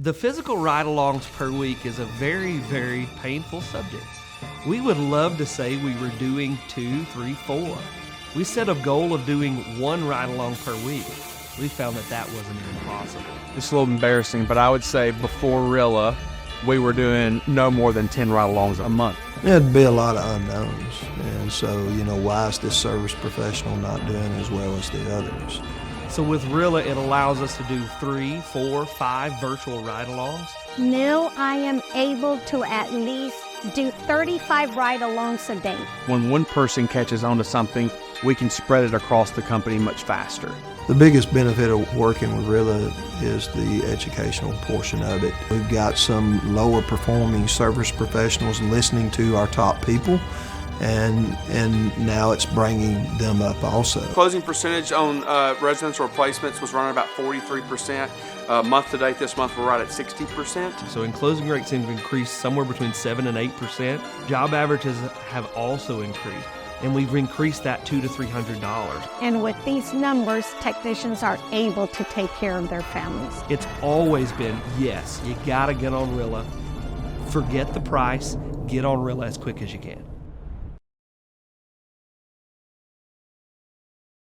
The physical ride-alongs per week is a very, very painful subject. We would love to say we were doing 2, 3, 4. We set a goal of doing 1 ride-along per week. We found that wasn't even possible. It's a little embarrassing, but I would say before Rilla, we were doing no more than 10 ride-alongs a month. There'd be a lot of unknowns, and so, why is this service professional not doing as well as the others? So with Rilla, it allows us to do 3, 4, 5 virtual ride-alongs. Now I am able to at least do 35 ride-alongs a day. When one person catches on to something, we can spread it across the company much faster. The biggest benefit of working with Rilla is the educational portion of it. We've got some lower performing service professionals listening to our top people, and now it's bringing them up also. Closing percentage on residential replacements was running about 43%. Month to date this month we're right at 60%. So in closing rates have increased somewhere between 7 and 8%. Job averages have also increased, and we've increased that $200 to $300. And with these numbers, technicians are able to take care of their families. It's always been, yes, you gotta get on Rilla. Forget the price, get on Rilla as quick as you can.